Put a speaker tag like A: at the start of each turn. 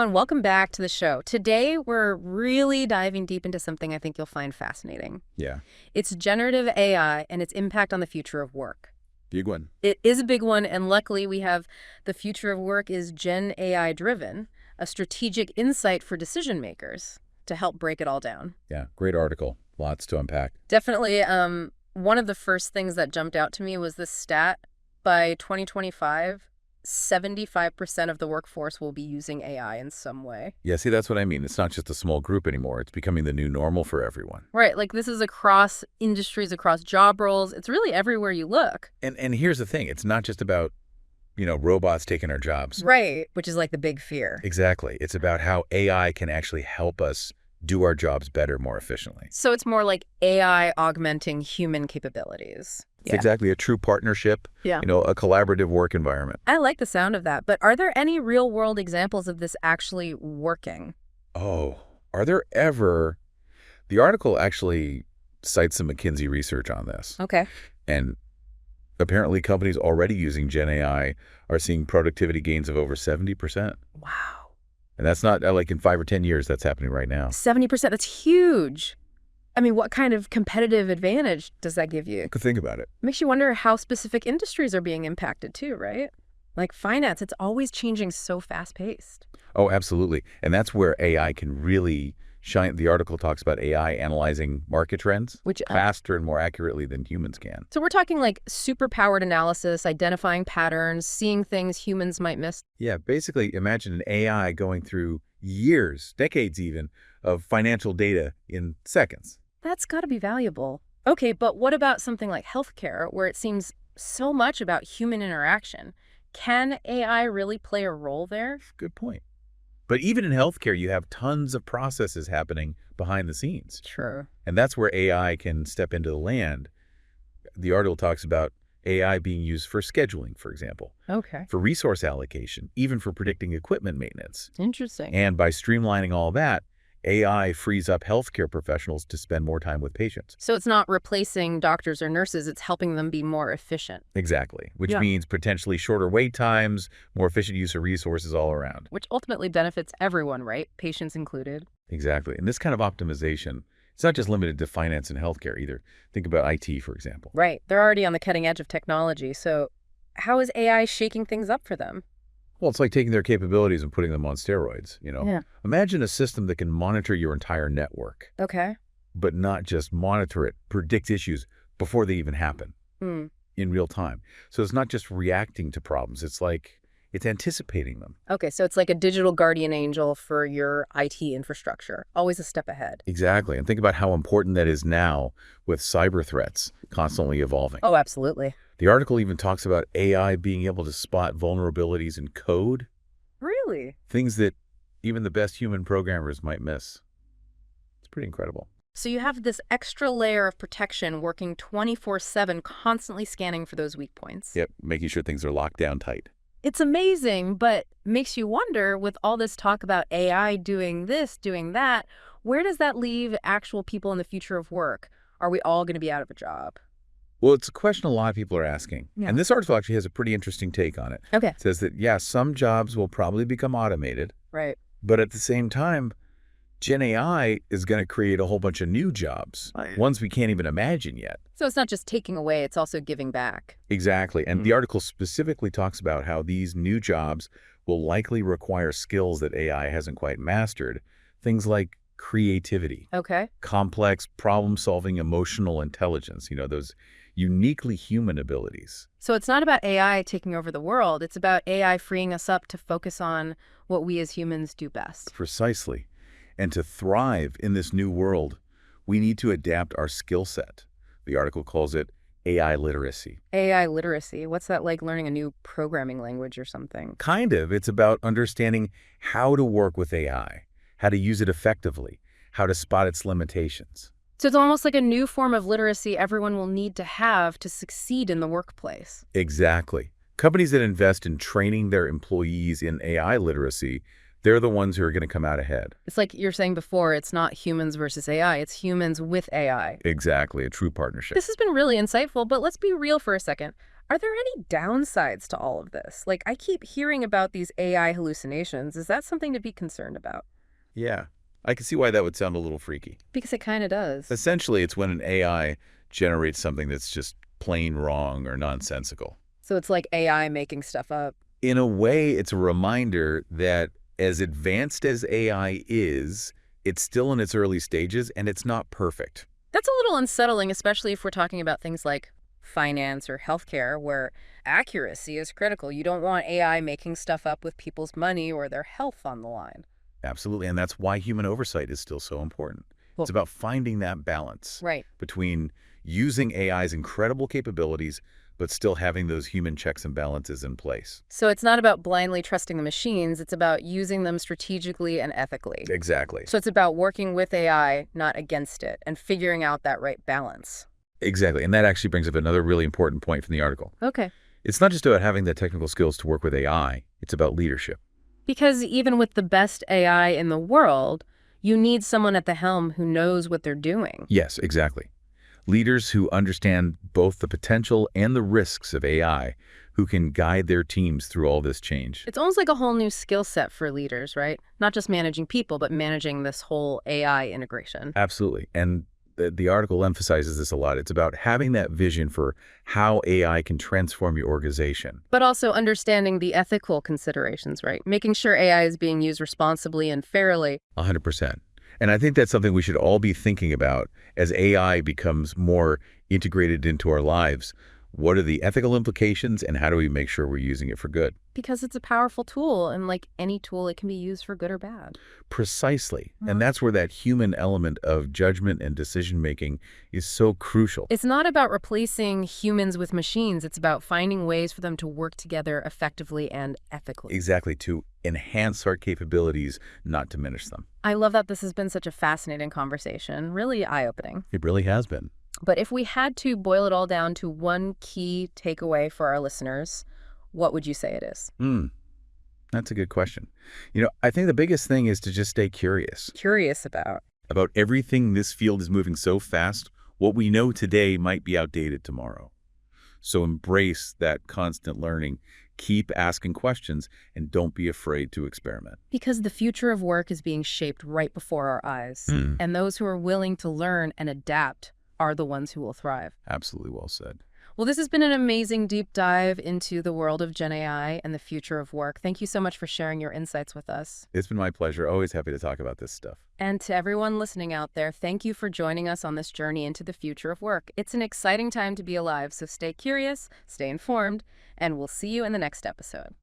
A: everyone. Welcome back to the show. Today, we're really diving deep into something I think you'll find fascinating.
B: Yeah.
A: It's generative AI and its impact on the future of work.
B: Big one.
A: It is a big one, and luckily we have the future of work is Gen AI driven, a strategic insight for decision makers to help break it all down.
B: Yeah. Great article. Lots to unpack.
A: Definitely. One of the first things that jumped out to me was this stat. By 2025, 75% of the workforce will be using AI in some way.
B: Yeah, see, that's what I mean. It's not just a small group anymore. It's becoming the new normal for everyone.
A: Right. Like this is across industries, across job roles. It's really everywhere you look.
B: And here's the thing. It's not just about, robots taking our jobs.
A: Right. Which is like the big fear.
B: Exactly. It's about how AI can actually help us do our jobs better, more efficiently.
A: So it's more like AI augmenting human capabilities.
B: It's exactly a true partnership,
A: Yeah.
B: A collaborative work environment.
A: I like the sound of that. But are there any real world examples of this actually working?
B: Oh, are there ever... The article actually cites some McKinsey research on this.
A: Okay.
B: And apparently companies already using Gen AI are seeing productivity gains of over 70%.
A: Wow.
B: And that's not like in 5 or 10 years that's happening right now.
A: 70%, that's huge. I mean, what kind of competitive advantage does that give you?
B: Think about it.
A: Makes you wonder how specific industries are being impacted too, right? Like finance, it's always changing so fast-paced.
B: Oh, absolutely. And that's where AI can really shine. The article talks about AI analyzing market trends
A: Which
B: faster and more accurately than humans can.
A: So we're talking like super-powered analysis, identifying patterns, seeing things humans might miss.
B: Yeah, basically imagine an AI going through years, decades even, of financial data in seconds.
A: That's got to be valuable. Okay, but what about something like healthcare, where it seems so much about human interaction? Can AI really play a role there?
B: Good point. But even in healthcare, you have tons of processes happening behind the scenes.
A: True.
B: And that's where AI can step into the land. The article talks about AI being used for scheduling, for example,
A: Okay.
B: for resource allocation, even for predicting equipment maintenance.
A: Interesting.
B: And by streamlining all that, AI frees up healthcare professionals to spend more time with patients.
A: So it's not replacing doctors or nurses, it's helping them be more efficient.
B: Exactly, which
A: Yeah.
B: means potentially shorter wait times, more efficient use of resources all around.
A: Which ultimately benefits everyone, right? Patients included.
B: Exactly. And this kind of optimization, it's not just limited to finance and healthcare either. Think about IT, for example.
A: Right. They're already on the cutting edge of technology. So how is AI shaking things up for them?
B: Well, it's like taking their capabilities and putting them on steroids,
A: Yeah.
B: Imagine a system that can monitor your entire network,
A: Okay.
B: but not just monitor it, predict issues before they even happen
A: Hmm.
B: in real time. So it's not just reacting to problems. It's like it's anticipating them.
A: Okay, so it's like a digital guardian angel for your IT infrastructure. Always a step ahead.
B: Exactly. And think about how important that is now with cyber threats constantly evolving.
A: Oh, absolutely.
B: The article even talks about AI being able to spot vulnerabilities in code,
A: Really?
B: things that even the best human programmers might miss. It's pretty incredible.
A: So you have this extra layer of protection working 24/7, constantly scanning for those weak points.
B: Yep, making sure things are locked down tight.
A: It's amazing, but makes you wonder, with all this talk about AI doing this, doing that, where does that leave actual people in the future of work? Are we all going to be out of a job?
B: Well, it's a question a lot of people are asking.
A: Yeah.
B: And this article actually has a pretty interesting take on it.
A: Okay.
B: It says that, yeah, some jobs will probably become automated,
A: Right.
B: but at the same time, Gen AI is going to create a whole bunch of new jobs, ones we can't even imagine yet.
A: So it's not just taking away, it's also giving back.
B: Exactly. And the article specifically talks about how these new jobs will likely require skills that AI hasn't quite mastered. Things like creativity,
A: Okay.
B: complex problem-solving emotional intelligence, those uniquely human abilities.
A: So it's not about AI taking over the world. It's about AI freeing us up to focus on what we as humans do best.
B: Precisely. And to thrive in this new world, we need to adapt our skill set. The article calls it AI literacy.
A: AI literacy, what's that like, learning a new programming language or something?
B: Kind of. It's about understanding how to work with AI, how to use it effectively, how to spot its limitations.
A: So it's almost like a new form of literacy everyone will need to have to succeed in the workplace.
B: Exactly. Companies that invest in training their employees in AI literacy, They're the ones who are going to come out ahead.
A: It's like you're saying before, it's not humans versus AI, it's humans with AI.
B: Exactly, a true partnership.
A: This has been really insightful, but let's be real for a second. Are there any downsides to all of this? Like, I keep hearing about these AI hallucinations. Is that something to be concerned about?
B: Yeah, I can see why that would sound a little freaky.
A: Because it kind of does.
B: Essentially, it's when an AI generates something that's just plain wrong or nonsensical.
A: So it's like AI making stuff up.
B: In a way, it's a reminder that as advanced as AI is, it's still in its early stages and it's not perfect.
A: That's a little unsettling, especially if we're talking about things like finance or healthcare, where accuracy is critical. You don't want AI making stuff up with people's money or their health on the line.
B: Absolutely, and that's why human oversight is still so important.
A: Well,
B: It's about finding that balance
A: right.
B: between using AI's incredible capabilities, but still having those human checks and balances in place.
A: So it's not about blindly trusting the machines, it's about using them strategically and ethically.
B: Exactly.
A: So it's about working with AI, not against it, and figuring out that right balance.
B: Exactly, and that actually brings up another really important point from the article.
A: Okay.
B: It's not just about having the technical skills to work with AI, it's about leadership.
A: Because even with the best AI in the world, you need someone at the helm who knows what they're doing.
B: Yes, exactly. Leaders who understand both the potential and the risks of AI, who can guide their teams through all this change.
A: It's almost like a whole new skill set for leaders, right? Not just managing people, but managing this whole AI integration.
B: Absolutely. And the article emphasizes this a lot. It's about having that vision for how AI can transform your organization.
A: But also understanding the ethical considerations, right? Making sure AI is being used responsibly and fairly.
B: 100%. And I think that's something we should all be thinking about as AI becomes more integrated into our lives. What are the ethical implications and how do we make sure we're using it for good?
A: Because it's a powerful tool, and like any tool, it can be used for good or bad.
B: Precisely.
A: Mhm.
B: And that's where that human element of judgment and decision-making is so crucial.
A: It's not about replacing humans with machines. It's about finding ways for them to work together effectively and ethically.
B: Exactly, to enhance our capabilities, not diminish them.
A: I love that this has been such a fascinating conversation, really eye-opening.
B: It really has been.
A: But if we had to boil it all down to one key takeaway for our listeners, what would you say it is?
B: That's a good question. I think the biggest thing is to just stay curious
A: Curious about.
B: about everything. This field is moving so fast. What we know today might be outdated tomorrow. So embrace that constant learning. Keep asking questions and don't be afraid to experiment.
A: Because the future of work is being shaped right before our eyes. And those who are willing to learn and adapt are the ones who will thrive.
B: Absolutely well said.
A: Well, this has been an amazing deep dive into the world of Gen AI and the future of work. Thank you so much for sharing your insights with us.
B: It's been my pleasure. Always happy to talk about this stuff.
A: And to everyone listening out there, thank you for joining us on this journey into the future of work. It's an exciting time to be alive, so stay curious, stay informed, and we'll see you in the next episode.